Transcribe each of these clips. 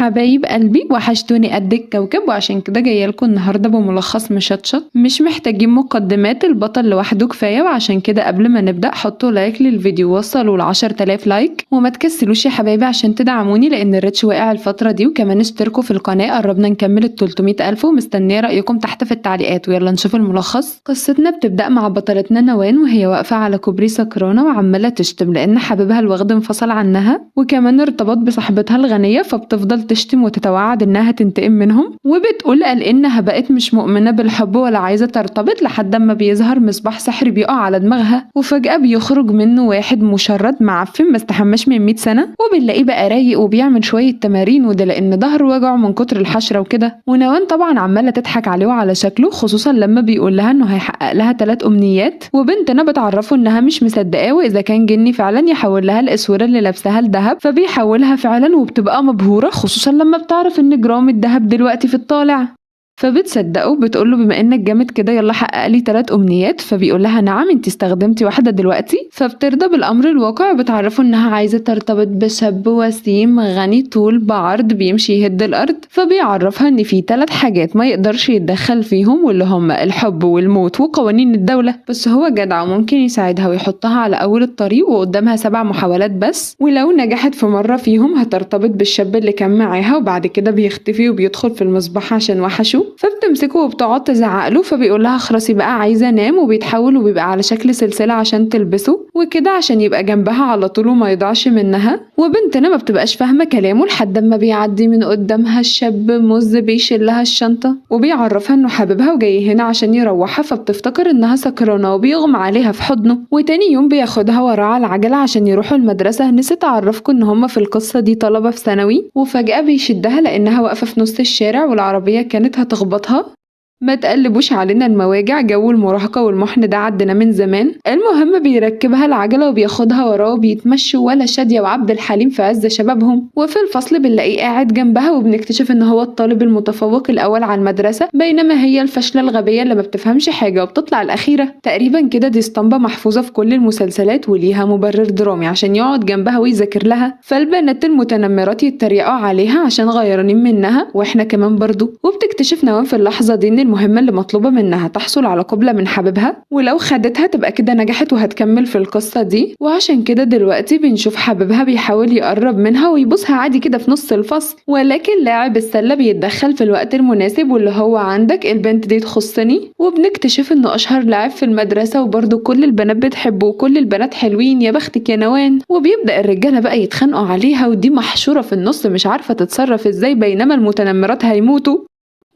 حبايب قلبي وحشتوني قد الكوكب، وعشان كده جايه لكم النهارده بملخص مشطشط. مش محتاجين مقدمات، البطل لوحده كفايه. وعشان كده قبل ما نبدا حطوا لايك للفيديو، وصلوا ل10,000 لايك. وما تكسلوش يا حبايبي عشان تدعموني لان الريتش واقع الفتره دي. وكمان اشتركوا في القناه، قربنا نكمل ال300,000، ومستنيه رايكم تحت في التعليقات. ويلا نشوف الملخص. قصتنا بتبدا مع بطلتنا نوان وهي واقفه على كوبري سكرانه وعماله تشتم لان حبيبها الوغد انفصل عنها، وكمان ارتبط بصاحبتها الغنيه، فبتفضل تشتم وتتوعد انها تنتقم منهم. وبتقول قال انها بقت مش مؤمنه بالحب ولا عايزه ترتبط، لحد ما بيظهر مصباح سحري بيقع على دماغها، وفجاه بيخرج منه واحد مشرد معفن ما استحماش من 100 سنه، وبنلاقيه بقى رايق وبيعمل شويه تمارين، وده لان ظهره وجعه من كتر الحشره وكده. ونوان طبعا عماله تضحك عليه وعلى شكله، خصوصا لما بيقول لها انه هيحقق لها 3 امنيات. وبنتنا بتعرفه انها مش مصدقاه، واذا كان جني فعلا يحول لها الاسوره اللي لابساها لذهب، فبيحولها فعلا وبتبقى مبهوره، خصوصا لما بتعرف ان جرام الذهب دلوقتي في الطالع. فبتصدقه وبتقوله بما انك جامد كده يلا حقق لي 3 امنيات. فبيقول لها نعم انت استخدمتي واحده دلوقتي. فبترضى بالامر الواقع، وبتعرفه انها عايزه ترتبط بشاب وسيم غني طول بعرض بيمشي يهد الارض. فبيعرفها ان في 3 حاجات ما يقدرش يتدخل فيهم، واللي هم الحب والموت وقوانين الدوله، بس هو جدع وممكن يساعدها ويحطها على اول الطريق، وقدامها 7 محاولات بس، ولو نجحت في مره فيهم هترتبط بالشاب اللي كان معاها. وبعد كده بيختفي وبيدخل في المصباح عشان وحشه، فبتمسكه وبتقعد تزعقله، فبيقول لها اخرسي بقى عايزه انام، وبيتحول وبيبقى على شكل سلسله عشان تلبسه وكده عشان يبقى جنبها على طول وما يضيعش منها. وبنتنا ما بتبقاش فاهمه كلامه لحد ما بيعدي من قدامها الشاب مز بيشيل لها الشنطه، وبيعرفها انه حبيبها وجاي هنا عشان يروحها، فبتفتكر انها سكرانه وبيغمى عليها في حضنه. وتاني يوم بياخدها وراه على العجله عشان يروحوا المدرسه. نسيت اعرفكم ان هم في القصه دي طلبه في ثانوي. وفجاه بيشدها لانها واقفه في نص الشارع والعربيه كانت هتخبطها. ما تقلبوش علينا المواجع، جو المراهقة والمحن ده عدنا من زمان. المهم بيركبها العجلة وبياخدها وراه، وبيتمشوا ولا شادية وعبد الحليم في عز شبابهم. وفي الفصل بنلاقيه قاعد جنبها، وبنكتشف ان هو الطالب المتفوق الاول على المدرسة، بينما هي الفاشلة الغبية اللي ما بتفهمش حاجة وبتطلع الاخيرة. تقريبا كده دي اسطمبة محفوظة في كل المسلسلات وليها مبرر درامي عشان يقعد جنبها ويذاكر لها. فالبنات المتنمرات يتريقوا عليها عشان غيرانين منها، واحنا كمان برضو. وبتكتشف نوان في اللحظة دي ان المهمة اللي مطلوبة منها تحصل على قبلة من حبيبها، ولو خدتها تبقى كده نجحت وهتكمل في القصة دي. وعشان كده دلوقتي بنشوف حبيبها بيحاول يقرب منها ويبوسها عادي كده في نص الفصل، ولكن لاعب السلة بيتدخل في الوقت المناسب، واللي هو عندك البنت دي تخصني. وبنكتشف انه اشهر لاعب في المدرسة، وبرضه كل البنات بتحبه وكل البنات حلوين، يا بختك يا نوان. وبيبدأ الرجالة بقى يتخانقوا عليها، ودي محشورة في النص مش عارفة تتصرف ازاي، بينما المتنمرات هيموتوا.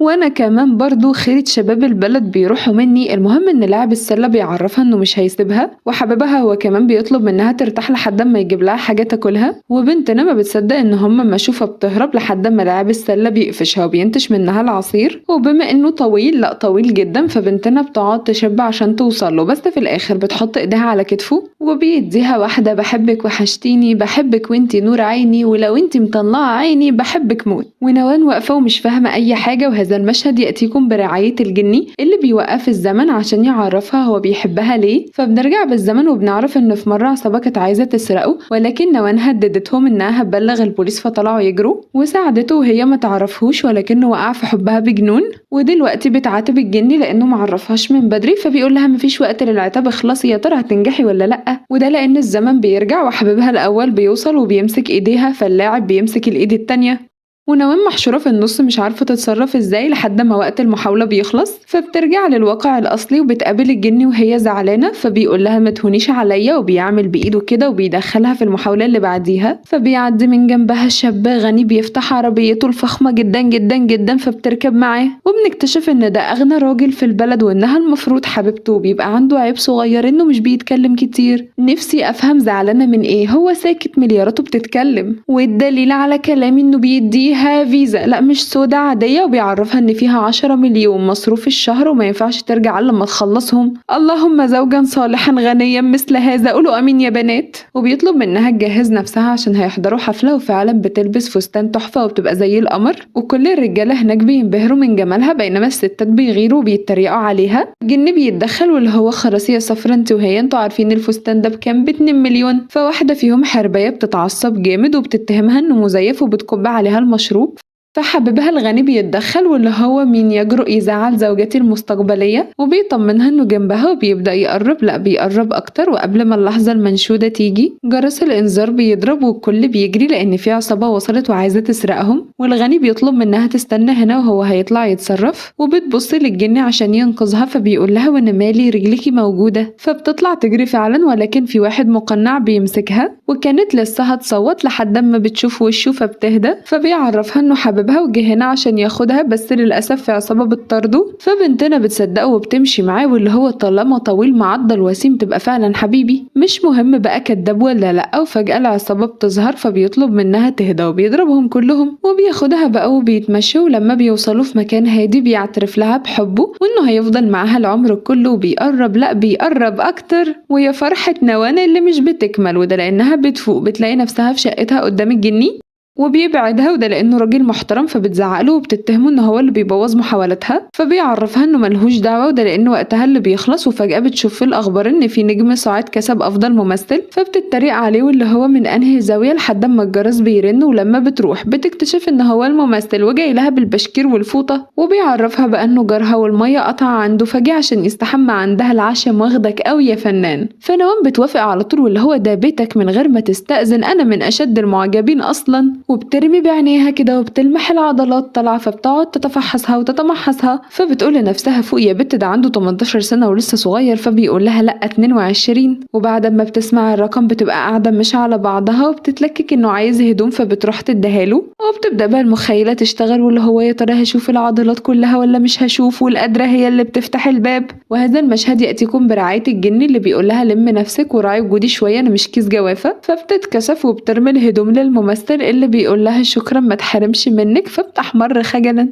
وانا كمان برضو خيرة شباب البلد بيروحوا مني. المهم ان لاعب السلة بيعرفها انه مش هيسيبها، وحبيبها هو كمان بيطلب منها ترتاح لحد ما يجيب لها حاجة تاكلها. وبنتنا ما بتصدق ان هم مشوفة بتهرب لحد ما لاعب السلة بيقفشها وبينتش منها العصير، وبما انه طويل، لا طويل جدا، فبنتنا بتقعد تشب عشان توصل له، بس في الاخر بتحط ايديها على كتفه وبيديها واحدة بحبك وحشتيني، بحبك وانتي نور عيني، ولو انتي مطلعة عيني بحبك موت. ونوان واقفة ومش فاهمة اي حاجة. وهذا المشهد يأتيكم برعاية الجني اللي بيوقف الزمن عشان يعرفها هو بيحبها ليه. فبنرجع بالزمن وبنعرف ان في مرة عصابة كانت عايزة تسرقه، ولكن نوان هددتهم انها هتبلغ البوليس، فطلعوا يجروا وساعدته وهي ما تعرفهوش، ولكنه وقع في حبها بجنون. ودلوقتي بتعاتب الجني لانه معرفهاش من بدري، فبيقول لها مفيش وقت للعتاب، اخلصي يا ترى هتنجحي ولا لا. وده لان الزمن بيرجع وحبيبها الاول بيوصل وبيمسك ايديها، فاللاعب بيمسك الايد التانية. ونوان محشورة في النص مش عارفة تتصرف ازاي لحد ما وقت المحاولة بيخلص، فبترجع للواقع الأصلي وبتقابل الجني وهي زعلانة. فبيقول لها ما تهونيش عليا، وبيعمل بإيده كده وبيدخلها في المحاولة اللي بعديها. فبيعدي من جنبها شاب غني بيفتح عربيته الفخمة جدا جدا جدا، فبتركب معاه. وبنكتشف ان ده أغنى راجل في البلد، وانها المفروض حبيبته، وبيبقى عنده عيب صغير انه مش بيتكلم كتير. نفسي أفهم زعلانة من ايه، هو ساكت ملياراته بتتكلم. والدليل على كلامي انه بيديها فيزا، لا مش سودا عادية، وبيعرفها ان فيها 10 مليون مصروف الشهر وما ينفعش ترجع الا لما تخلصهم. اللهم زوجا صالحا غنيا مثل هذا، قولوا امين يا بنات. وبيطلب منها تجهز نفسها عشان هيحضروا حفلة، وفعلا بتلبس فستان تحفة وبتبقى زي القمر، وكل الرجالة هناك بينبهروا من جمالها، بينما الستات بيغيروا وبيتريقوا عليها. الجن بيتدخل واللي هو خلاص يا صفرا انت وهي، انتوا عارفين الفستان ده بكام؟ ب2 مليون. فواحدة فيهم حرباية بتتعصب جامد وبتتهمها انه مزيف، وبتكب عليها المشروع مشروب. فحبيبها الغني بيتدخل واللي هو مين يجرؤ يزعل زوجتي المستقبلية، وبيطمنها انه جنبها وبيبدأ يقرب، لا بيقرب اكتر. وقبل ما اللحظة المنشودة تيجي جرس الانذار بيضرب والكل بيجري لان في عصابة وصلت وعايزة تسرقهم، والغني بيطلب منها تستنى هنا وهو هيطلع يتصرف. وبتبص للجن عشان ينقذها فبيقول لها وانا مالي رجليكي موجودة، فبتطلع تجري فعلا ولكن في واحد مقنع بيمسكها، وكانت لسه هتصوت لحد ما بتشوف وشه فبتهدى. فبيعرفها انه حبيبها وجه هنا عشان ياخدها بس للأسف في عصابة بتطارده. فبنتنا بتصدقه وبتمشي معاه واللي هو طالما طويل معضل وسيم تبقى فعلا حبيبي، مش مهم بقى كداب ولا لأ. وفجأة العصابة بتظهر فبيطلب منها تهدى وبيضربهم كلهم وبياخدها بقى وبيتمشوا. ولما بيوصلوا في مكان هادي بيعترف لها بحبه وانه هيفضل معاها العمر كله، وبيقرب لأ بيقرب اكتر. ويا فرحة نوان اللي مش بتكمل، وده لأنها بتفوق بتلاقي نفسها في شقتها قدام الجني وبيبعدها، وده لانه راجل محترم فبتزعقله وبتتهمه ان هو اللي بيبوظ محاولاتها. فبيعرفها انه ملهوش دعوه وده لانه وقتها اللي بيخلص. وفجاه بتشوف في الاخبار ان في نجم صاعد كسب افضل ممثل، فبتتريق عليه واللي هو من انهي زاويه لحد ما الجرس بيرن. ولما بتروح بتكتشف ان هو الممثل وجاي لها بالبشكير والفوطه، وبيعرفها بقى انه جارها والميه قطع عنده فجاه عشان يستحمى عندها. العشم واخدك قوي يا فنان. فنوام بتوافق على طول واللي هو ده بيتك من غير ما تستأذن، انا من اشد المعجبين اصلا. وبترمي بعينيها كده وبتلمح العضلات طالعه، فبتقعد تتفحصها وتتمحصها. فبتقول لنفسها فوق يا بت ده عنده 18 سنه ولسه صغير. فبيقول لها لا 22. وبعد ما بتسمع الرقم بتبقى قاعده مش على بعضها وبتتلكك انه عايز هدوم فبتروح تديهاله. وبتبدا بقى المخيله تشتغل واللي هو يا ترى هشوف العضلات كلها ولا مش هشوف، والقدره هي اللي بتفتح الباب. وهذا المشهد ياتيكم برعايه الجن اللي بيقول لها لم نفسك وراعي وجودي شويه انا مش كيس جوافه. فبتتكسف وبترمي الهدوم للممثل اللي بيقول لها شكرا ما تحرمش منك، فبتحمر خجلا.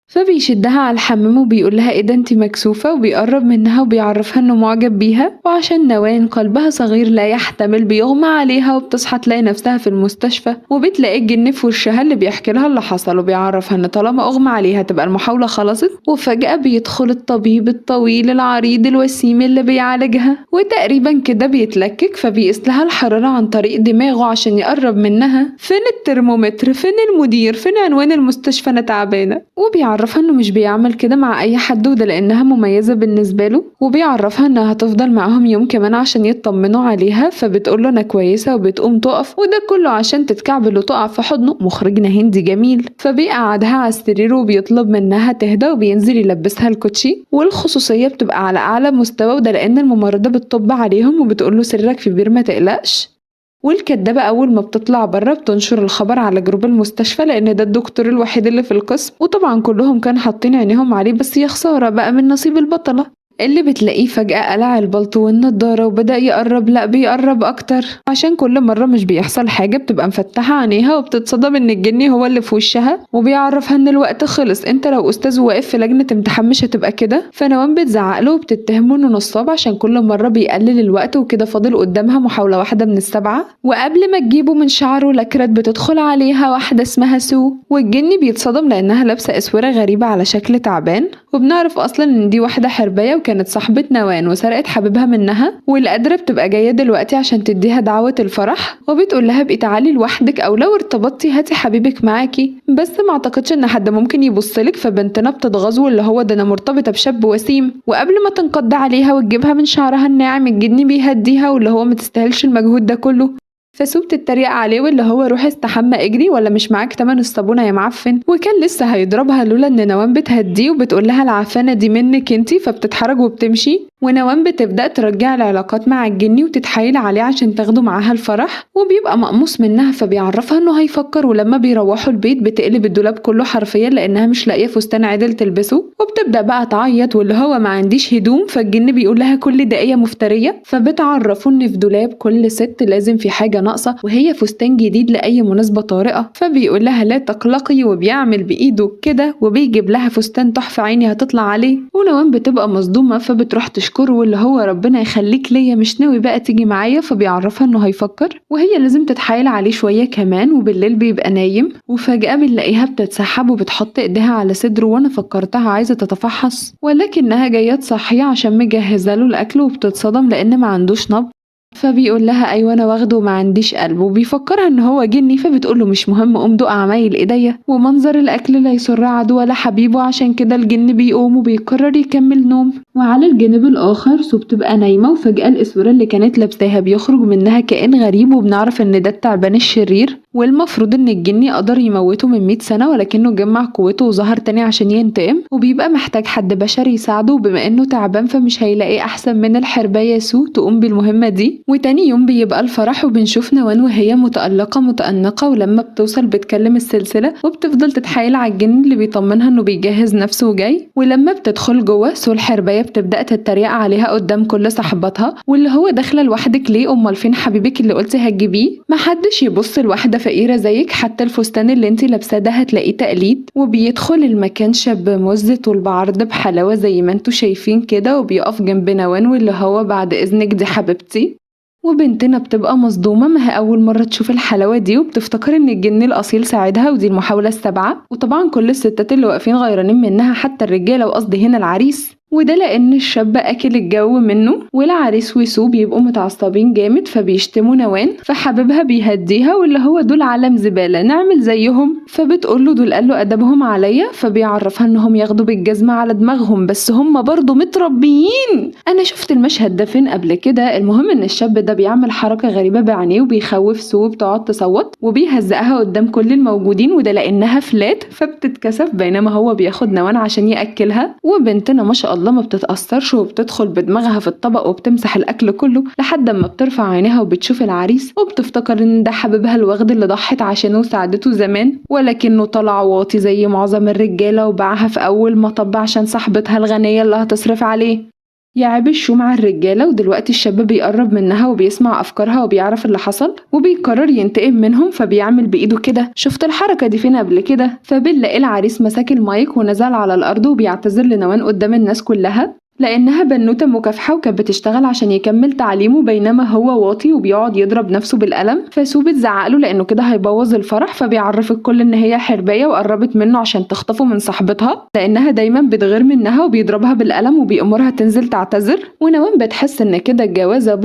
فبيشدها على الحمام وبيقول لها ايه ده انتي مكسوفة، وبيقرب منها وبيعرفها انه معجب بيها. وعشان نوان قلبها صغير لا يحتمل بيغمى عليها وبتصحى تلاقي نفسها في المستشفى، وبتلاقي الجن في وشها اللي بيحكي لها اللي حصل وبيعرفها ان طالما اغمى عليها تبقى المحاولة خلصت. وفجأة بيدخل الطبيب الطويل العريض الوسيم اللي بيعالجها وتقريبا كده بيتلكك، فبيقيس لها الحرارة عن طريق دماغه عشان يقرب منها. فين الترمومتر، فين المدير، فين عنوان المستشفى، انا تعبانة. وبيعرفها انه مش بيعمل كده مع اي حد وده لانها مميزة بالنسبة له، وبيعرفها انها هتفضل معاهم يوم كمان عشان يطمنوا عليها. فبتقوله انا كويسة وبتقوم تقف، وده كله عشان تتكعبل وتقع في حضنه مخرجنا هندي جميل. فبيقعدها على السرير وبيطلب منها تهدى وبينزل يلبسها الكوتشي، والخصوصية بتبقى على اعلى مستوى وده لان الممرضة بتطب عليهم وبتقوله سرك في بير ما تقلقش. والكدابة أول ما بتطلع بره بتنشر الخبر على جروب المستشفى لأن ده الدكتور الوحيد اللي في القسم، وطبعا كلهم كانوا حاطين عينيهم عليه، بس يا خسارة بقى من نصيب البطلة اللي بتلاقيه فجأة قلع البلطو والنضارة وبدأ يقرب، لأ بيقرب أكتر عشان كل مرة مش بيحصل حاجة بتبقى مفتحة عينيها وبتتصدم إن الجني هو اللي في وشها، وبيعرفها إن الوقت خلص، أنت لو أستاذ واقف في لجنة امتحان مش هتبقى كده. فنوام بتزعقله وبتتهمه إنه نصاب عشان كل مرة بيقلل الوقت، وكده فاضل قدامها محاولة واحدة من السبعة. وقبل ما تجيبه من شعره لكرت بتدخل عليها واحدة اسمها سو، والجني بيتصدم لأنها لابسة أسورة غريبة على شكل تعبان، وبنعرف أصلا إن دي واحدة حرباية كانت صاحبة نوان وسرقت حبيبها منها، والقادرة بتبقى جاية دلوقتي عشان تديها دعوة الفرح، وبتقول لها بقي تعالي لوحدك او لو ارتبطتي هاتي حبيبك معاكي، بس ما اعتقدش ان حد ممكن يبصلك. فبنتنا بتتغاظ واللي هو ده انا مرتبطة بشاب وسيم، وقبل ما تنقض عليها وتجيبها من شعرها الناعم الجني بيهديها واللي هو ما تستاهلش المجهود ده كله. فسو بتتريق عليه واللي هو روح استحمى اجري ولا مش معاك تمن الصابونه يا معفن، وكان لسه هيضربها لولا ان نوام بتهديه وبتقول لها العفانه دي منك انتي، فبتتحرج وبتمشي. ونوام بتبدأ ترجع العلاقات مع الجني وتتحايل عليه عشان تاخده معاها الفرح، وبيبقى مقموص منها فبيعرفها انه هيفكر. ولما بيروحوا البيت بتقلب الدولاب كله حرفيا لانها مش لاقيه فستان عدل تلبسه، وبتبدأ بقى تعيط واللي هو ما عنديش هدوم. فالجن بيقول لها كل دقيقه مفتريه، فبتعرفه ان في دولاب كل ست لازم في حاجه ناقصه وهي فستان جديد لاي مناسبه طارئه. فبيقول لها لا تقلقي وبيعمل بايده كده وبيجيب لها فستان تحفه عيني هتطلع عليه. ونوام بتبقى مصدومه فبتروح تشكره واللي هو ربنا يخليك ليا مش ناوي بقى تيجي معايا، فبيعرفها انه هيفكر وهي لازم تتحايل عليه شويه كمان. وبالليل بيبقى نايم وفجاه بنلاقيها بتتسحب وبتحط ايديها على صدره، وانا فكرتها عايزه تتفحص ولكنها جايه تصحيه عشان مجهزه له الاكل، وبتتصدم لان ما عندوش نبض. فبيقول لها أيوة أنا واخده وما عنديش قلب، وبيفكرها إن هو جني، فبتقول له مش مهم قوم دوق عمايل إيديا. ومنظر الأكل لا يسر عدو ولا حبيبه، عشان كده الجن بيقوم وبيقرر يكمل نوم. وعلى الجانب الآخر سو بتبقى نايمة، وفجأة الأسورة اللي كانت لابساها بيخرج منها كائن غريب، وبنعرف إن ده التعبان الشرير، والمفروض إن الجني قدر يموته من 100 سنة، ولكنه جمع قوته وظهر تاني عشان ينتقم، وبيبقى محتاج حد بشري يساعده، وبما إنه تعبان فمش هيلاقي أحسن من الحرباية سو تقوم بالمهمة دي. وتاني يوم بيبقى الفرح، وبنشوف نوان وهي متألقة متأنقة، ولما بتوصل بتكلم السلسلة وبتفضل تتحايل على الجن اللي بيطمنها إنه بيجهز نفسه وجاي. ولما بتدخل جوه سو الحرباية بتبدأ تتريق عليها قدام كل صاحباتها، واللي هو داخلة لوحدك ليه؟ أمال فين حبيبك اللي قلتي هتجيبيه؟ محدش يبص لواحدة فقيرة زيك، حتى الفستان اللي انتي لابساه ده هتلاقيه تقليد. وبيدخل المكان شاب مز طول بعرض بحلاوة زي ما انتوا شايفين كده، وبيقف جنب نوان واللي هو بعد إذنك دي حبيبتي. وبنتنا بتبقى مصدومة، ما هي أول مرة تشوف الحلاوة دي، وبتفتكر إن الجن الأصيل ساعدها ودي المحاولة السابعة. وطبعا كل الستات اللي واقفين غيرانين منها، حتى الرجالة، وقصدي هنا العريس، وده لأن الشاب أكل الجو منه. والعريس وسو بيبقوا متعصبين جامد فبيشتموا نوان، فحبيبها بيهديها واللي هو دول عالم زبالة نعمل زيهم. فبتقوله دول قالوا أدبهم عليا، فبيعرفها إنهم ياخدوا بالجزمة على دماغهم، بس هم برضو متربيين. أنا شفت المشهد ده فين قبل كده. المهم إن الشاب ده بيعمل حركة غريبة بعينيه وبيخوف سو، بتقعد تصوت وبيهزقها قدام كل الموجودين، وده لأنها فلات فبتتكسف، بينما هو بياخد نوان عشان يأكلها. وبنتنا ما شاء الله ما بتتأثرش، وبتدخل بدماغها في الطبق وبتمسح الأكل كله لحد ما بترفع عينيها وبتشوف العريس، وبتفتكر إن ده حبيبها الوغد اللي ضحت عشانه وساعدته زمان، ولكنه طلع واطي زي معظم الرجالة وباعها في أول مطب عشان صاحبتها الغنية اللي هتصرف عليه. يعيب الشوم على الرجالة. ودلوقتي الشاب بيقرب منها وبيسمع أفكارها وبيعرف اللي حصل، وبيقرر ينتقم منهم، فبيعمل بإيده كده. شفت الحركة دي فين قبل كده؟ فبنلاقي العريس مسك المايك ونزل على الأرض وبيعتذر لنوان قدام الناس كلها، لأنها بنوتة مكافحة وكانت بتشتغل عشان يكمل تعليمه، بينما هو واطي وبيقعد يضرب نفسه بالقلم. فسو بتزعقله لأنه كده هيبوظ الفرح، فبيعرف الكل إن هي حرباية وقربت منه عشان تخطفه من صاحبتها، لأنها دايما بتغير منها، وبيضربها بالقلم وبيأمرها تنزل تعتذر. ونوان بتحس إن كده الجوازة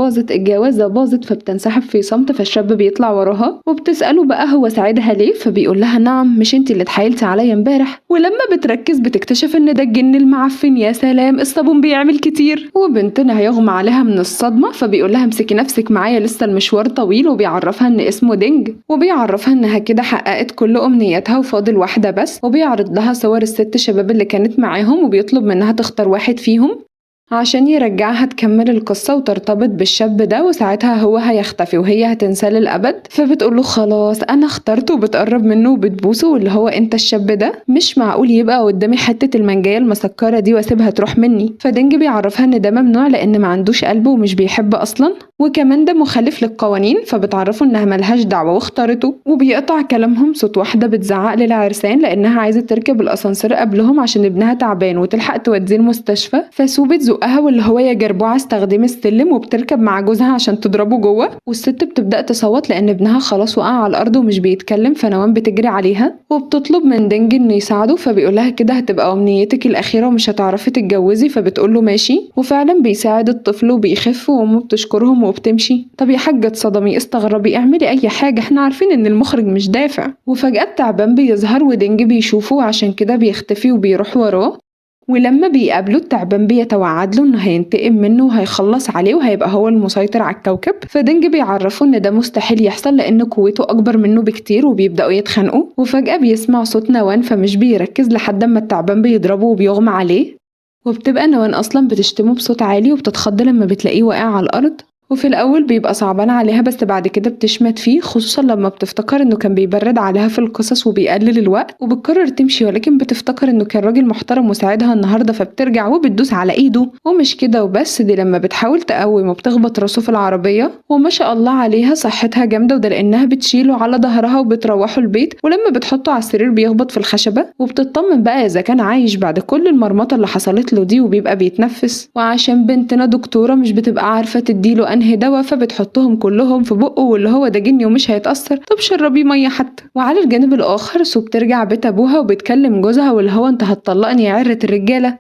باظت فبتنسحب في صمت. فالشاب بيطلع وراها وبتسأله بقى هو ساعدها ليه، فبيقول لها نعم مش انتي اللي اتحايلتي عليا امبارح. ولما بتركز بتكتشف إن ده الجن المعفن. يا سلام الصابون بيعمل كتير. وبنتنا هيغمى عليها من الصدمة، فبيقول لها امسكي نفسك معايا لسه المشوار طويل، وبيعرفها ان اسمه دينج، وبيعرفها انها كده حققت كل امنياتها وفاضل واحدة بس، وبيعرض لها صور الست شباب اللي كانت معاهم، وبيطلب منها تختار واحد فيهم عشان يرجعها تكمل القصة وترتبط بالشاب ده، وساعتها هو هيختفي وهي هتنساه للأبد. فبتقوله خلاص أنا اخترته، وبتقرب منه وبتبوسه واللي هو أنت الشاب ده، مش معقول يبقى قدامي حتة المنجاية المسكرة دي واسيبها تروح مني. فدينج بيعرفها إن ده ممنوع لأن ما عندوش قلب ومش بيحب أصلا، وكمان ده مخالف للقوانين، فبتعرفه إنها ملهاش دعوة واختارته. وبيقطع كلامهم صوت واحدة بتزعق للعرسان لأنها عايزة تركب الأسانسير قبلهم عشان ابنها تعبان وتلحق توديه المستشفى. فسو بتزقها واللي هو يا جربوعة استخدمي السلم، وبتركب مع جوزها عشان تضربه جوه. والست بتبدأ تصوت لأن ابنها خلاص وقع على الأرض ومش بيتكلم، فنوان بتجري عليها وبتطلب من دينج إنه يساعده، فبيقولها كده هتبقى أمنيتك الأخيرة ومش هتعرفي تتجوزي. فبتقوله ماشي، وفعلا بيساعد الطفل وبيخف، وأمه بتشكرهم وبتمشي. طب يا حاجة اتصدمي استغربي اعملي أي حاجة، احنا عارفين إن المخرج مش دافع. وفجأة التعبان بيظهر ودينج بيشوفه وعشان كده بيختفي وبيروح وراه. ولما بيقابله التعبان بيتوعد له انه هينتقم منه وهيخلص عليه وهيبقى هو المسيطر على الكوكب. فدينج بيعرفه ان ده مستحيل يحصل لان قوته اكبر منه بكتير، وبيبداوا يتخانقوا. وفجأة بيسمع صوت نوان فمش بيركز لحد ما التعبان بيضربه وبيغمى عليه، وبتبقى نوان اصلا بتشتمه بصوت عالي وبتتخض لما بتلاقيه واقع على الارض. وفي الأول بيبقى صعبان عليها، بس بعد كده بتشمت فيه، خصوصا لما بتفتكر انه كان بيبرد عليها في القصص وبيقلل الوقت. وبتقرر تمشي، ولكن بتفتكر انه كان راجل محترم وساعدها النهارده، فبترجع وبتدوس على ايده. ومش كده وبس، دي لما بتحاول تقوم وبتخبط راسه في العربية، وما شاء الله عليها صحتها جامدة، وده لأنها بتشيله على ظهرها وبتروحه البيت. ولما بتحطه على السرير بيخبط في الخشبة، وبتطمن بقى إذا كان عايش بعد كل المرمطة اللي حصلت له دي، وبيبقى بيتنفس. وعشان بنتنا دكتورة مش بتبقى عارفة تديله أنهي دواء، فبتحطهم كلهم في بقه واللي هو ده جني ومش هيتأثر، طب شربيه مية حتى. وعلى الجانب الآخر سو بترجع بيت أبوها وبتكلم جوزها واللي هو أنت هتطلقني يا عرة الرجالة.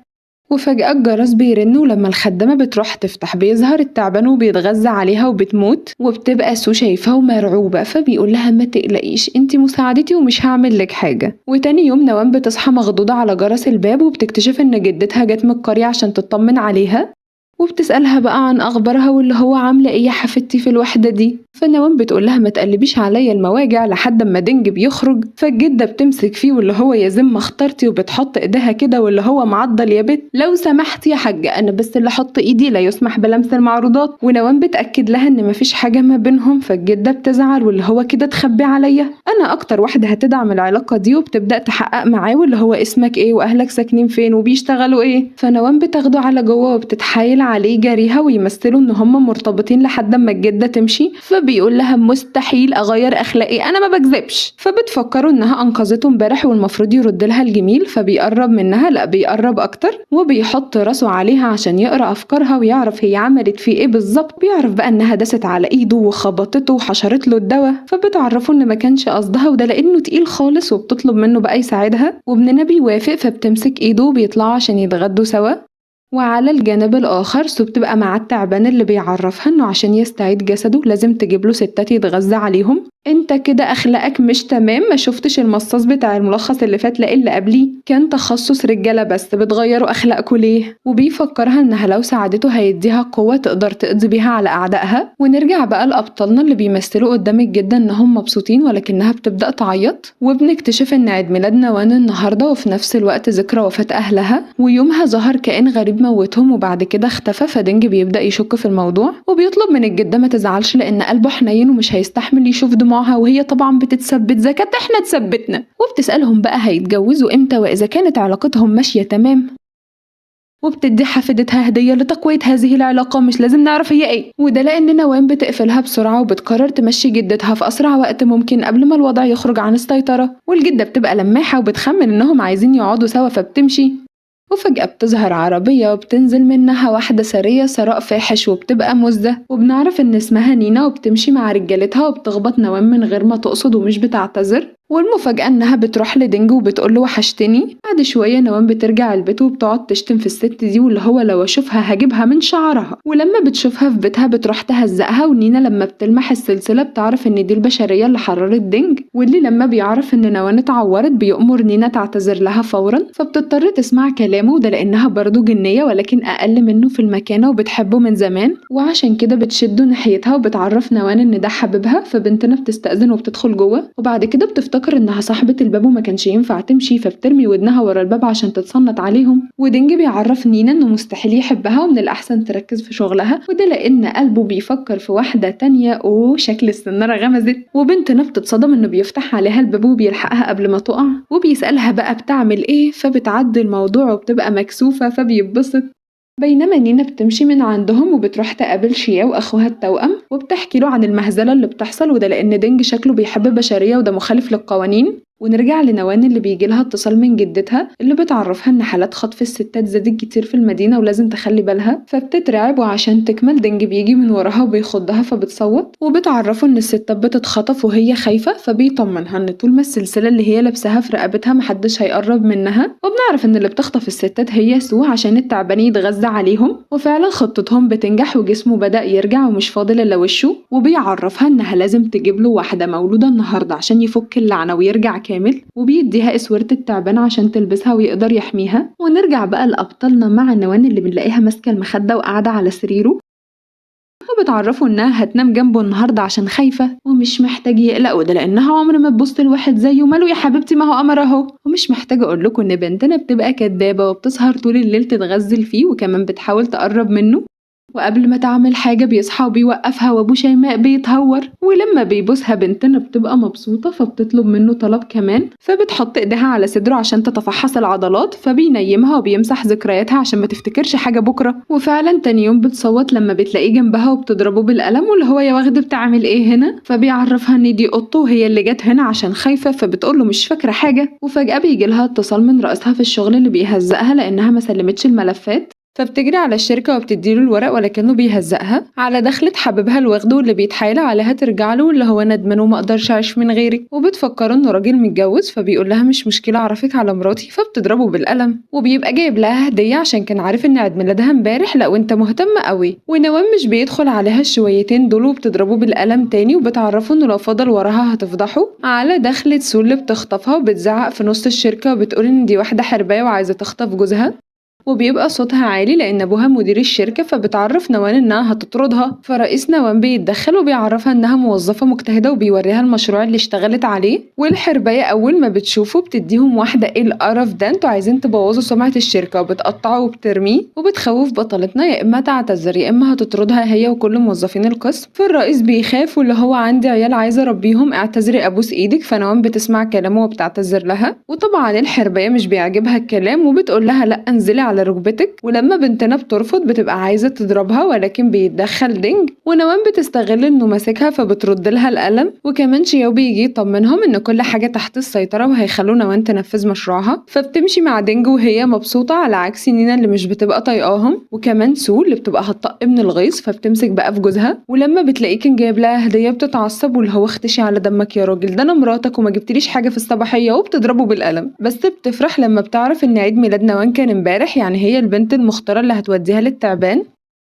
وفجأة الجرس بيرن، ولما الخدامة بتروح تفتح بيظهر التعبان وبيتغذى عليها وبتموت، وبتبقى سو شايفاه ومرعوبة، فبيقول لها ما تقلقيش انتي مساعدتي ومش هعمل لك حاجة. وتاني يوم نوام بتصحى مخضوضة على جرس الباب، وبتكتشف ان جدتها جت من القرية عشان تطمن عليها، وبتسألها بقى عن أخبارها واللي هو عاملة إيه يا حفيدتي في الوحدة دي. فنوام بتقولها ما تقلبيش عليا المواجع لحد اما دنج بيخرج. فالجدة بتمسك فيه واللي هو يا زم اخترتي، وبتحط ايديها كده واللي هو معضل يا بت لو سمحت يا حاجة أنا بس اللي حط إيدي، لا يسمح بلمس المعروضات. ونوام بتأكد لها إن مفيش حاجة ما بينهم. فالجدة بتزعل واللي هو كده تخبي عليا، أنا أكتر واحدة هتدعم العلاقة دي، وبتبدأ تحقق معاه واللي هو اسمك إيه وأهلك ساكنين فين وبيشتغلوا إيه. فنوام بتاخده على جوه وبتتحايل عليه جريها ويمثلوا إن هما مرتبطين لحد ما الجدة تمشي. فبيقول لها مستحيل أغير أخلاقي، أنا ما بكذبش. فبتفكروا إنها أنقذته امبارح والمفروض يرد لها الجميل، فبيقرب منها، لا بيقرب أكتر وبيحط راسه عليها عشان يقرأ أفكارها ويعرف هي عملت فيه إيه بالظبط. بيعرف بقى إنها دست على إيده وخبطته وحشرت له الدواء. فبتعرفه إن ما كانش قصدها وده لأنه تقيل خالص، وبتطلب منه بقى يساعدها، وابننا بيوافق. فبتمسك إيده وبيطلعوا عشان يتغدوا سوا. وعلى الجانب الآخر سو بتبقى مع التعبان اللي بيعرفها إنه عشان يستعيد جسده لازم تجيبله ستات يتغذى عليهم. انت كده اخلاقك مش تمام، ما شفتش المصاص بتاع الملخص اللي فات؟ لا اللي قبليه كان تخصص رجاله بس، بتغيروا اخلاقكوا ليه؟ وبيفكرها انها لو ساعدته هيديها قوه تقدر تقضي بيها على اعدائها. ونرجع بقى لابطالنا اللي بيمثلوا قدامك جدا انهم مبسوطين، ولكنها بتبدا تعيط. وبنكتشف ان عيد ميلاد نوان النهارده وفي نفس الوقت ذكرى وفاه اهلها، ويومها ظهر كائن غريب موتهم وبعد كده اختفى. فدنج بيبدا يشك في الموضوع وبيطلب من الجده ما تزعلش لان قلبه حنين ومش هيستحمل يشوف دموعها وهي طبعا بتتثبت زي كانت احنا اتثبتنا. وبتسألهم بقى هيتجوزوا امتى واذا كانت علاقتهم ماشية تمام، وبتدي حفيدتها هدية لتقوية هذه العلاقة، مش لازم نعرف هي ايه. وده لان نوام بتقفلها بسرعة وبتقرر تمشي جدتها في اسرع وقت ممكن قبل ما الوضع يخرج عن السيطرة. والجدة بتبقى لماحة وبتخمن انهم عايزين يقعدوا سوا فبتمشي. وفجأة بتظهر عربية وبتنزل منها واحدة سرية ثراء فاحش وبتبقى مزة، وبنعرف ان اسمها نينا، وبتمشي مع رجالتها وبتخبط نوام من غير ما تقصد ومش بتعتذر. والمفاجأة انها بتروح لدينج وبتقوله وحشتني. بعد شوية نوام بترجع البيت وبتقعد تشتم في الست دي واللي هو لو اشوفها هجيبها من شعرها. ولما بتشوفها في بيتها بتروح تهزقها، ونينا لما بتلمح السلسلة بتعرف ان دي البشرية اللي حررت دينج، واللي لما بيعرف ان نوان اتعورت بيأمر نينا تعتذر لها فورا. فبتضطر تسمع كلامه، وده لانها برضه جنية ولكن اقل منه في المكانة وبتحبه من زمان، وعشان كده بتشده ناحيتها وبتعرف نوان ان ده حبيبها. فبنتنا بتستأذن وبتدخل جوه، وبعد كده بتفتكر انها صاحبة الباب وما كانش ينفع تمشي، فبترمي ودنها ورا الباب عشان تتصنت عليهم. ودينج بيعرف نينا انه مستحيل يحبها ومن الاحسن تركز في شغلها، وده لان قلبه بيفكر في واحدة تانية. وشكل السنارة غمزت، وبنتنا بتتصدم انه بيفتح عليها الباب وبيلحقها قبل ما تقع، وبيسألها بقى بتعمل ايه، فبتعدي الموضوع وبتبقى مكسوفة فبيتبسط. بينما نينا بتمشي من عندهم وبتروح تقابل شيا واخوها التوأم، وبتحكي له عن المهزلة اللي بتحصل، وده لان دينج شكله بيحب بشرية وده مخالف للقوانين. ونرجع لنوان اللي بيجيلها اتصال من جدتها اللي بتعرفها ان حالات خطف الستات زادت كتير في المدينة ولازم تخلي بالها. فبتترعب، وعشان تكمل دينج بيجي من وراها وبيخضها فبتصوت، وبتعرفه ان الستات بتتخطف وهي خايفة. فبيطمنها ان طول ما السلسلة اللي هي لابساها في رقبتها محدش هيقرب منها. وبنعرف ان اللي بتخطف الستات هي سو عشان التعبان يتغذى عليهم، وفعلا خطتهم بتنجح وجسمه بدأ يرجع ومش فاضل الا وشه. وبيعرفها انها لازم تجيب له واحدة مولودة النهاردة عشان يفك اللعنة ويرجع كامل، وبيديها اسورة التعبان عشان تلبسها ويقدر يحميها. ونرجع بقى لأبطالنا مع نوان اللي بنلاقيها ماسكة المخدة وقاعدة على سريره، وبتعرفه انها هتنام جنبه النهارده عشان خايفة ومش محتاج يقلق، وده لانها عمر ما تبص لواحد زيه. ماله يا حبيبتي، ما هو قمر اهو. ومش محتاجة اقول لكم ان بنتنا بتبقى كدابة وبتسهر طول الليل تتغزل فيه، وكمان بتحاول تقرب منه، وقبل ما تعمل حاجة بيصحى وبيوقفها وابو شيماء بيتهور. ولما بيبوسها بنتنا بتبقى مبسوطة فبتطلب منه طلب كمان، فبتحط ايديها على صدره عشان تتفحص العضلات، فبينيمها وبيمسح ذكرياتها عشان ما تفتكرش حاجة بكرة. وفعلا تاني يوم بتصوت لما بتلاقيه جنبها وبتضربه بالقلم، واللي هو يا واخدة بتعمل ايه هنا. فبيعرفها ان دي قطه وهي اللي جت هنا عشان خايفة، فبتقوله مش فاكرة حاجة. وفجأة بيجيلها اتصال من رئيسها في الشغل اللي بيهزقها لانها ما سلمتش الملفات، فبتجري على الشركة وبتديله الورق ولكنه بيهزقها على دخلة حبيبها الواخده واللي بيتحايل عليها ترجع له واللي هو ندمان وما اقدرش اعيش من غيرك، وبتفكره انه راجل متجوز فبيقول لها مش مشكلة اعرفك على مراتي، فبتضربه بالقلم وبيبقى جايب لها هدية عشان كان عارف ان عيد ميلادها امبارح. لا وانت مهتم قوي، ونوام مش بيدخل عليها الشويتين دول وبتضربه بالقلم تاني وبتعرفه انه لو فضل وراها هتفضحه. على دخلة سو اللي بتخطفها وبتزعق في نص الشركة وبتقول ان دي واحدة حرباية وعايزة تخطف جوزها، وبيبقى صوتها عالي لأن أبوها مدير الشركة، فبتعرف نوان إنها هتطردها. فرئيس نوان بيتدخل وبيعرفها إنها موظفة مجتهدة وبيوريها المشروع اللي اشتغلت عليه. والحرباية أول ما بتشوفه بتديهم واحدة ايه القرف ده، انتوا عايزين تبوظوا سمعة الشركة، وبتقطعه وبترميه وبتخوف بطلتنا يا إما تعتذر يا إما هتطردها هي وكل موظفين القسم. فالرئيس بيخاف واللي هو عندي عيال عايزة أربيهم، اعتذري أبوس إيدك. فنوان بتسمع كلامه وبتعتذر لها، وطبعا الحرباية مش بيعجبها الكلام وبتقول لها لأ انزلي على ركبتك. ولما بنتنا بترفض بتبقى عايزة تضربها ولكن بيتدخل دينج، ونوان بتستغل انه ماسكها فبترد لها القلم. وكمان شياو بيجي يطمنهم ان كل حاجة تحت السيطرة وهيخلوا نوان تنفذ مشروعها، فبتمشي مع دينج وهي مبسوطة على عكس نينا اللي مش بتبقى طايقاهم، وكمان سو اللي بتبقى هتطق من الغيظ فبتمسك بقى في جوزها. ولما بتلاقيه كان جايب لها هدية بتتعصب واللي هو اختشي على دمك يا راجل، ده انا مراتك وما جبتليش حاجة في الصباحية، وبتضربه بالقلم. بس بتفرح لما بتعرف ان عيد ميلاد نوان كان امبارح، يعني هي البنت المختارة اللي هتوديها للتعبان.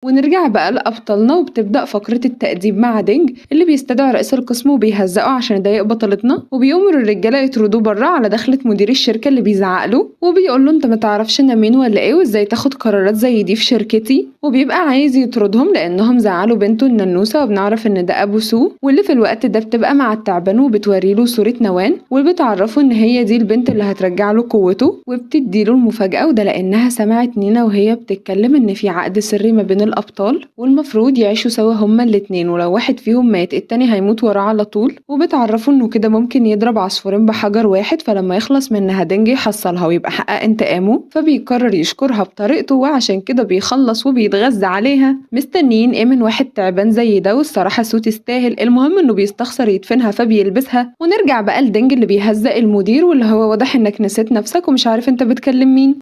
ونرجع بقى لأبطالنا وبتبدأ فقرة التأديب مع دينج اللي بيستدعي رئيس القسم وبيهزقه عشان يضايق بطلتنا، وبيأمر الرجالة يطردوه بره على دخلة مدير الشركة اللي بيزعق له وبيقول له انت ما تعرفش انا مين ولا ايه وازاي تاخد قرارات زي دي في شركتي. وبيبقى عايز يطردهم لانهم زعلوا بنته الننوسة، وبنعرف ان ده ابو سو واللي في الوقت ده بتبقى مع التعبان وبتوريله صورة نوان وبتعرفه ان هي دي البنت اللي هترجع له قوته، وبتديله المفاجأة وده لانها سمعت نينا وهي بتتكلم ان في عقد سري ما بين الأبطال والمفروض يعيشوا سوا هما الاتنين، ولو واحد فيهم مات التاني هيموت وراه على طول. وبتعرفوا انه كده ممكن يضرب عصفورين بحجر واحد، فلما يخلص منها دينج يحصلها ويبقى حقق انتقامه، فبيقرر يشكرها بطريقته وعشان كده بيخلص وبيتغذى عليها. مستنيين ايه من واحد تعبان زي ده، والصراحة سو تستاهل. المهم انه بيستخسر يدفنها فبيلبسها. ونرجع بقى لدينج اللي بيهزق المدير واللي هو واضح انك نسيت نفسك ومش عارف انت بتكلم مين،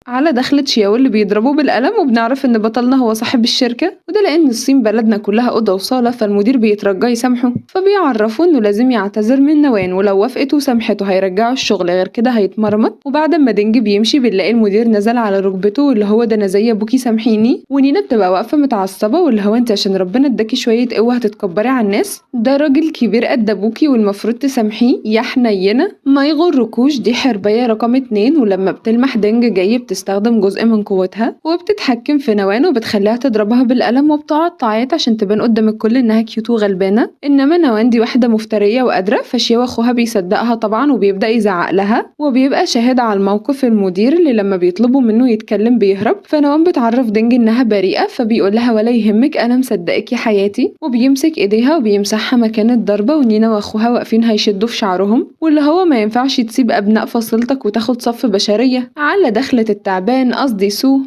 على دخلة شياو اللي بيضربه بالقلم. وبنعرف ان بطلنا هو صاحب الشركة، وده لان الصين بلدنا كلها اوضه وصاله، فالمدير بيترجى يسامحه، فبيعرفوا انه لازم يعتذر من نوان ولو وافقت وسامحته هيرجعوا الشغل غير كده هيتمرمط. وبعد ما دينج بيمشي بنلاقي المدير نزل على ركبته واللي هو ده انا زي ابوكي سامحيني. ونينا بتبقى واقفه متعصبه واللي هو انت عشان ربنا اداكي شويه قوه هتتكبري على الناس، ده راجل كبير قد ابوكي والمفروض تسامحيه يا حنينه. ما يغركوش دي حربايه رقم 2. ولما بتلمح دينج جاي بتستخدم جزء من قوتها وبتتحكم في نوان وبتخليها تضربها بالقلم وبتقعد تعيط عشان تبان قدام الكل انها كيوت وغلبانه. انما نوان دي واحده مفتريه وقادره، فشيوا اخوها بيصدقها طبعا وبيبدا يزعق لها، وبيبقى شاهد على الموقف المدير اللي لما بيطلبوا منه يتكلم بيهرب. فنوان بتعرف دينج انها بريئه فبيقول لها ولا يهمك انا مصدقك يا حياتي، وبيمسك ايديها وبيمسحها مكان الضربه. ونينا واخوها واقفين هيشدوا في شعرهم واللي هو ما ينفعش تسيب ابناء فصيلتك وتاخد صف بشريه. على دخلة التعبان قصدي سو،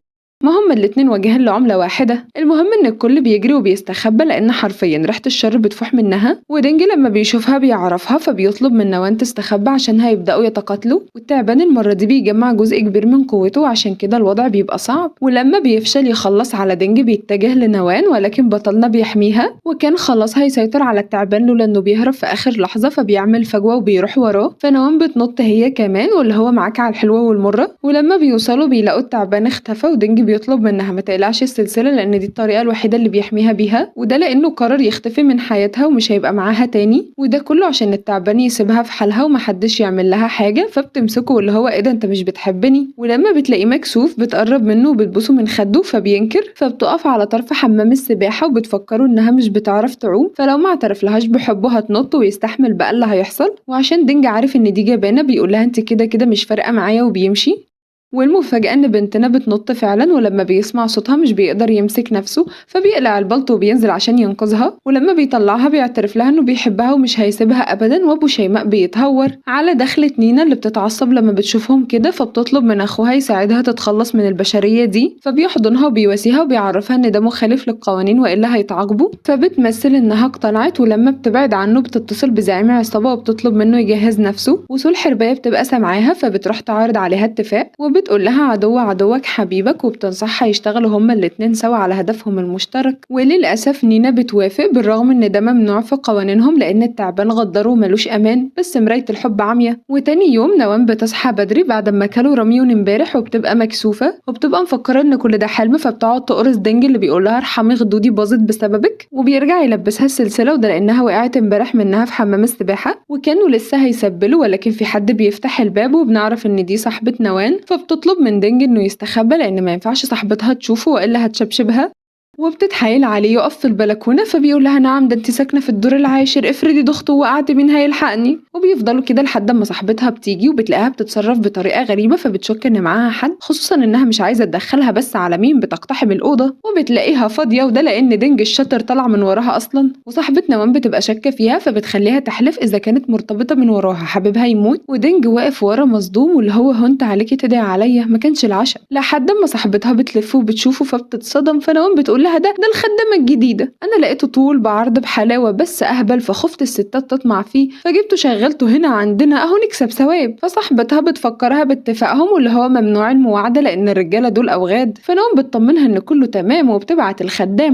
ما هما الاتنين واجهين لعملة واحدة. المهم ان الكل بيجري وبيستخبى لان حرفيا ريحة الشر بتفوح منها، ودينج لما بيشوفها بيعرفها فبيطلب من نوان تستخبى عشان هيبدأوا يتقاتلوا. والتعبان المرة دي بيجمع جزء كبير من قوته عشان كده الوضع بيبقى صعب، ولما بيفشل يخلص على دينج بيتجه لنوان ولكن بطلنا بيحميها، وكان خلاص هيسيطر على التعبان لولا انه بيهرب في اخر لحظة فبيعمل فجوة وبيروح وراه. فنوان بتنط هي كمان واللي هو معاك على الحلوة والمرة، ولما بيوصلوا بيلاقوا التعبان اختفى ودينج بيطلب منها ما تقلعش السلسلة لأن دي الطريقة الوحيدة اللي بيحميها بيها، وده لأنه قرر يختفي من حياتها ومش هيبقى معاها تاني، وده كله عشان التعبان يسيبها في حالها ومحدش يعمل لها حاجة. فبتمسكه واللي هو ايه ده انت مش بتحبني، ولما بتلاقيه مكسوف بتقرب منه وبتبوسه من خده فبينكر، فبتقف على طرف حمام السباحة وبتفكره انها مش بتعرف تعوم، فلو ما اعترفلهاش بحبه هتنط ويستحمل بقى اللي هيحصل. وعشان دينج عارف ان دي جبانة بيقولها انت كده كده مش فارقة معايا وبيمشي. والمفاجأة ان بنتنا بتنط فعلا، ولما بيسمع صوتها مش بيقدر يمسك نفسه فبيقلع البلطو وبينزل عشان ينقذها، ولما بيطلعها بيعترف لها انه بيحبها ومش هيسيبها ابدا. وابو شيماء بيتهور على دخلة نينا اللي بتتعصب لما بتشوفهم كده، فبتطلب من اخوها يساعدها تتخلص من البشرية دي، فبيحضنها وبيواسيها وبيعرفها ان ده مخالف للقوانين والا هيتعاقبوا. فبتمثل انها اقتنعت، ولما بتبعد عنه بتتصل بزعيم العصابة وبتطلب منه يجهز نفسه. وسول حرباية بتبقى سامعاها فبتروح تعرض عليها اتفاق وبتقول لها عدو عدوك حبيبك، وبتنصحها يشتغلوا هما الاتنين سوا على هدفهم المشترك. وللأسف نينا بتوافق بالرغم ان ده ممنوع في قوانينهم لان التعبان غدار وملوش امان، بس مراية الحب عمية. وتاني يوم نوام بتصحى بدري بعد ما كلوا رميون امبارح وبتبقى مكسوفة وبتبقى مفكرة ان كل ده حلم، فبتقعد تقرص دينج اللي بيقول لها ارحمي خدودي باظت بسببك، وبيرجع يلبسها السلسلة، وده لانها وقعت امبارح منها في حمام السباحة وكانوا لسه هيسبلوا، ولكن في حد بيفتح الباب وبنعرف ان دي صاحبة نوان، فبتطلب من دينج انه يستخبى لان ما ينفعش صاحبتها تشوفه والا هتشبشبها، وبتتحايل عليه يقف في البلكونة، فبيقول لها نعم ده انت ساكنة في الدور العاشر، افرضي ضغط وقعت مين هيلحقني. وبيفضلوا كده لحد ما صاحبتها بتيجي وبتلاقيها بتتصرف بطريقة غريبة، فبتشك ان معاها حد، خصوصا انها مش عايزة تدخلها بس على مين بتقتحم الأوضة، وبتلاقيها فاضية، وده لان دينج الشاطر طلع من وراها اصلا. وصاحبة نوام بتبقى شاكة فيها فبتخليها تحلف اذا كانت مرتبطة من وراها حبيبها يموت، ودينج واقف ورا مصدوم واللي هو هنت عليكي تدعي عليا ما كانش العشاء، لحد ما صاحبتها بتلف وبتشوفه فبتتصدم. فنوام بتقول لها ده الخدامة الجديدة، أنا لقيته طول بعرض بحلاوة بس أهبل، فخفت الستات تطمع فيه فجبته شغلته هنا عندنا أهو نكسب ثواب. فصاحبتها بتفكرها باتفاقهم واللي هو ممنوع المواعدة لأن الرجالة دول أوغاد، فنوم بتطمنها إن كله تمام وبتبعت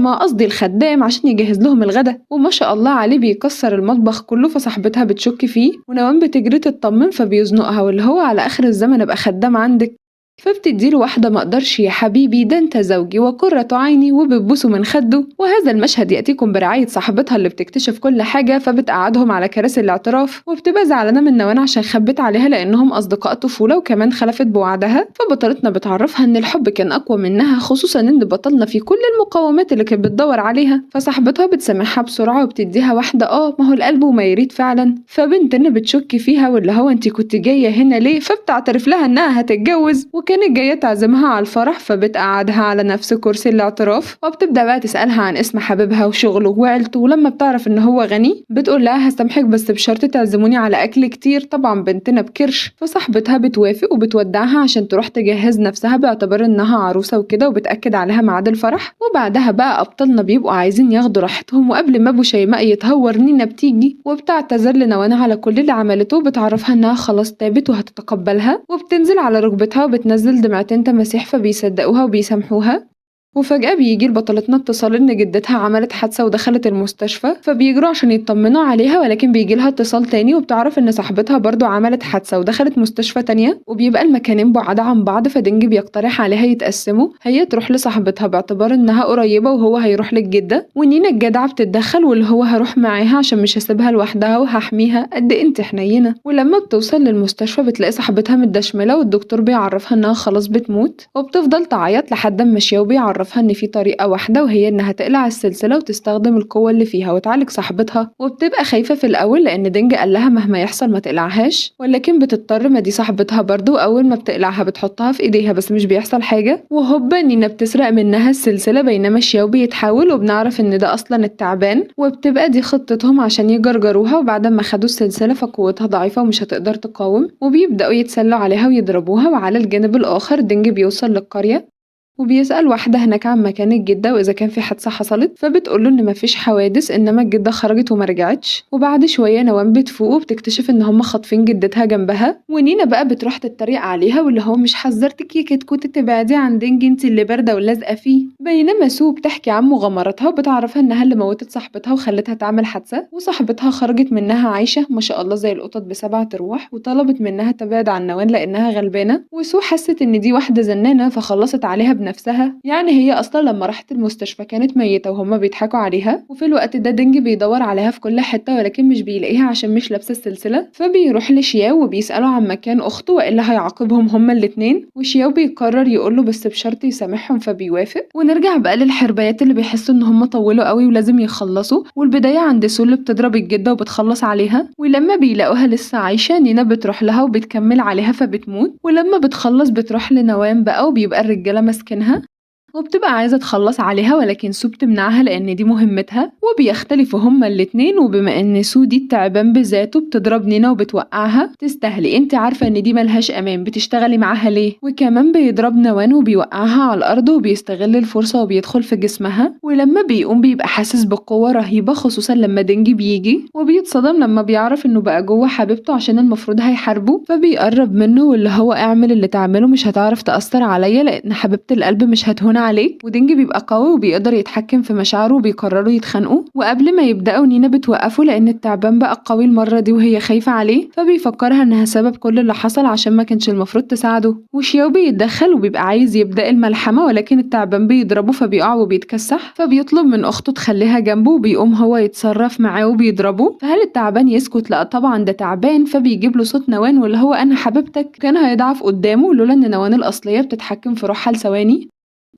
قصدي الخدام عشان يجهز لهم الغدا، وما شاء الله عليه بيكسر المطبخ كله. فصاحبتها بتشك فيه ونوام بتجري تطمن فبيزنقها واللي هو على آخر الزمن أبقى خدام عندك، فبتديله واحدة مقدرش يا حبيبي ده انت زوجي وقرة عيني، وبتبوسه من خده. وهذا المشهد يأتيكم برعاية صاحبتها اللي بتكتشف كل حاجة، فبتقعدهم على كراسي الاعتراف، وبتبقى زعلانة من نوان عشان خبت عليها لأنهم أصدقاء طفولة وكمان خلفت بوعدها. فبطلتنا بتعرفها إن الحب كان أقوى منها، خصوصا إن بطلنا في كل المقومات اللي كانت بتدور عليها. فصاحبتها بتسامحها بسرعة وبتديها واحدة ما هو القلب وما يريد فعلا. فبنتنا بتشك فيها واللي هو انت كنت جاية هنا ليه، فبتعترف لها إنها هتتجوز وكانت جاية تعزمها على الفرح، فبتقعدها على نفس كرسي الاعتراف وبتبدأ بقى تسألها عن اسم حبيبها وشغله وعيلته. ولما بتعرف ان هو غني بتقول لها هسامحك بس بشرط تعزموني على اكل كتير، طبعا بنتنا بكرش. فصاحبتها بتوافق وبتودعها عشان تروح تجهز نفسها باعتبار انها عروسة وكده، وبتأكد عليها ميعاد الفرح. وبعدها بقى ابطالنا بيبقوا عايزين ياخدوا راحتهم، وقبل ما ابو شيماء يتهور نينا بتيجي وبتعتذر لنوان على كل اللي عملته، وبتعرفها انها خلاص تابت وهتتقبلها، وبتنزل على ركبتها وبتنزل دمعتين تماسيح فبيصدقوها وبيسامحوها. وفجأة بيجي لبطلتنا اتصال إن جدتها عملت حادثة ودخلت المستشفى، فبيجروا عشان يطمنوا عليها، ولكن بيجي لها اتصال تاني وبتعرف إن صاحبتها برضو عملت حادثة ودخلت مستشفى تانية، وبيبقى المكانين بعاد عن بعض. فدينج بيقترح عليها يتقسموا، هي تروح لصاحبتها باعتبار إنها قريبة وهو هيروح للجدة، ونينا الجدعة بتتدخل واللي هو هروح معاها عشان مش هسيبها لوحدها وهحميها قد انت حنينة. ولما بتوصل للمستشفى بتلاقي صاحبتها متدشملة والدكتور بيعرفها إنها خلاص بتموت، وبتفضل تعيط لحد ما شياو بيعرفها ان في طريقة واحدة وهي انها تقلع السلسلة وتستخدم القوة اللي فيها وتعالج صاحبتها. وبتبقى خايفة في الاول لان دينج قال لها مهما يحصل ما تقلعهاش، ولكن بتضطر، ما دي صاحبتها برضو، اول ما بتقلعها بتحطها في ايديها بس مش بيحصل حاجة، وهوبا نينا بتسرق منها السلسلة بينما شياو بيتحول، وبنعرف ان ده اصلا التعبان. وبتبقى دي خطتهم عشان يجرجروها، وبعد ما خدوا السلسلة فقوتها ضعيفة ومش هتقدر تقاوم، وبيبدأوا يتسلوا عليها ويضربوها. وعلى الجانب الاخر دينج بيوصل للقرية وبيسأل واحدة هناك عن مكان الجدة وإذا كان في حادثة حصلت، فبتقوله إن مفيش حوادث إنما الجدة خرجت وما رجعتش. وبعد شوية نوام بتفوق وبتكتشف إن هم خاطفين جدتها جنبها، ونينا بقى بتروح تتريق عليها واللي هو مش حذرتك يا كتكوت تبعدي عن دينج انت اللي باردة ولازقة فيه. بينما سو بتحكي عن مغامراتها وبتعرفها إنها اللي موتت صاحبتها وخلتها تعمل حادثة، وصاحبتها خرجت منها عايشة ما شاء الله زي القطط ب7 أرواح، وطلبت منها تبعد عن نوان لأنها غلبانة. وسو حست إن دي واحدة زنانة فخلصت عليها بنفسها، يعني هي اصلا لما راحت المستشفى كانت ميتة وهما بيضحكوا عليها. وفي الوقت ده دينج بيدور عليها في كل حتة ولكن مش بيلاقيها عشان مش لابسة السلسلة، فبيروح لشياو وبيسأله عن مكان اخته والا هيعاقبهم هما الاتنين. وشياو بيقرر يقوله بس بشرط يسامحهم فبيوافق. ونرجع بقى للحربايات اللي بيحسوا ان هما طولوا قوي ولازم يخلصوا، والبداية عند سو اللي بتضرب الجدة وبتخلص عليها، ولما بيلاقوها لسه عايشة نينا بتروح لها وبتكمل عليها فبتموت. ولما بتخلص بتروح لنوام بقى وبيبقى الرجالة ماسكينها، وبتبقى عايزة تخلص عليها ولكن سو بتمنعها لأن دي مهمتها، وبيختلفوا هما الاتنين. وبما إن سو دي التعبان بذاته بتضرب نينا وبتوقعها، تستاهلي، انت عارفة إن دي ملهاش أمان، بتشتغلي معاها ليه؟ وكمان بيضرب نوان وبيوقعها على الأرض وبيستغل الفرصة وبيدخل في جسمها، ولما بيقوم بيبقى حاسس بقوة رهيبة، خصوصا لما دينجي بيجي، وبيتصدم لما بيعرف إنه بقى جوه حبيبته عشان المفروض هيحاربه، فبيقرب منه واللي هو اعمل اللي تعمله، مش هتعرف تأثر عليا لأن حبيبة القلب مش هتهون عليك. ودينجي بيبقى قوي وبيقدر يتحكم في مشاعره وبيقرروا يتخانقوا، وقبل ما يبدأوا نينا بتوقفه لأن التعبان بقى قوي المرة دي وهي خايفة عليه، فبيفكرها إنها سبب كل اللي حصل عشان ما كانش المفروض تساعده. وشياو بيتدخل وبيبقى عايز يبدأ الملحمة ولكن التعبان بيضربه فبيقع وبيتكسح، فبيطلب من أخته تخليها جنبه وبيقوم هو يتصرف معاه وبيضربه. فهل التعبان يسكت؟ لا طبعا، ده تعبان. فبيجيب له صوت نوان واللي هو أنا حبيبتك، كان هيضعف قدامه لولا إن نوان الأصلية بتتحكم في روحها لثواني،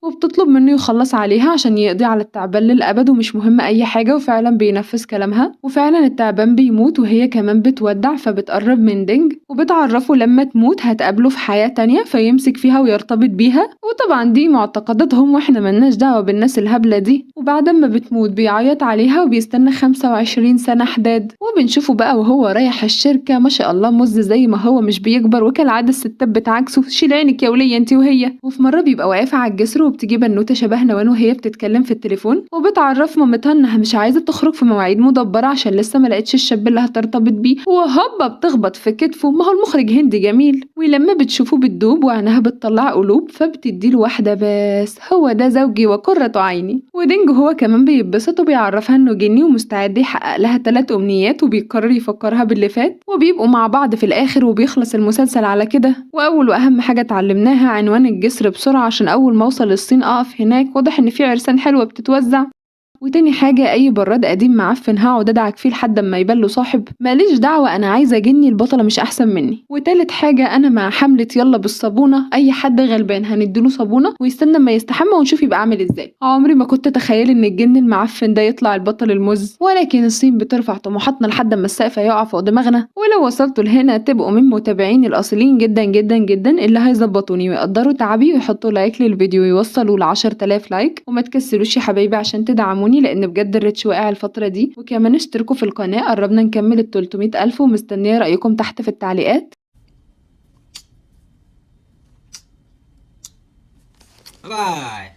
وبتطلب منه يخلص عليها عشان يقضي على التعبان للأبد ومش مهم أي حاجة. وفعلا بينفذ كلامها، وفعلا التعبان بيموت وهي كمان بتودع، فبتقرب من دينج وبتعرفه لما تموت هتقابله في حياة تانية فيمسك فيها ويرتبط بيها. وطبعا دي معتقداتهم واحنا ملناش دعوة بالناس الهبلة دي. وبعد ما بتموت بيعيط عليها وبيستنى 25 سنة حداد، وبنشوفه بقى وهو رايح الشركة، ما شاء الله مز زي ما هو مش بيكبر، وكالعادة الستات بتعكسه، شيل عينك يا ولية انت وهي. وفي مرة بيبقى واقف على الجسر وبتجي بنوتة شبه نوان وهي بتتكلم في التليفون، وبتعرف مامتها انها مش عايزة تخرج في مواعيد مدبرة عشان لسه ما لقتش الشاب اللي هترتبط بيه، وهوبا بتخبط في كتفه، ما هو المخرج هندي جميل. ولما بتشوفه بتدوب وعينها بتطلع قلوب، فبتديله واحدة بس، هو ده زوجي وقرة عيني. ودينجو هو كمان بيتبسط وبيعرفها انه جني ومستعد يحقق لها 3 أمنيات، وبيقرر يفكرها باللي فات، وبيبقوا مع بعض في الآخر وبيخلص المسلسل على كده. وأول وأهم حاجة اتعلمناها عنوان الجسر بسرعة عشان أول ما أوصل الصين أقف هناك، واضح إن في عرسان حلوة بتتوزع. وتاني حاجة أي براد قديم معفن هقعد أدعك فيه لحد ما يبان له صاحب، ماليش دعوة، أنا عايزة جني البطلة مش أحسن مني. وتالت حاجة أنا مع حملة يلا بالصابونة، أي حد غلبان هنديله صابونة ويستنى ما يستحمى ونشوف يبقى عامل إزاي. عمري ما كنت أتخيل إن الجن المعفن ده يطلع البطل المز، ولكن الصين بترفع طموحاتنا لحد ما السقف يقع فوق دماغنا. ولو وصلتوا لهنا تبقوا من متابعين الأصليين جدا جدا جدا اللي هيظبطوني ويقدروا تعبي ويحطوا لايك للفيديو ويوصلوا ل10,000 لايك. وما تكسلوش يا حبايبي عشان تدعموني لأن بجد الريتش واقع الفترة دي. وكمان اشتركوا في القناة، قربنا نكمل 300,000 ومستنية رأيكم تحت في التعليقات. باي.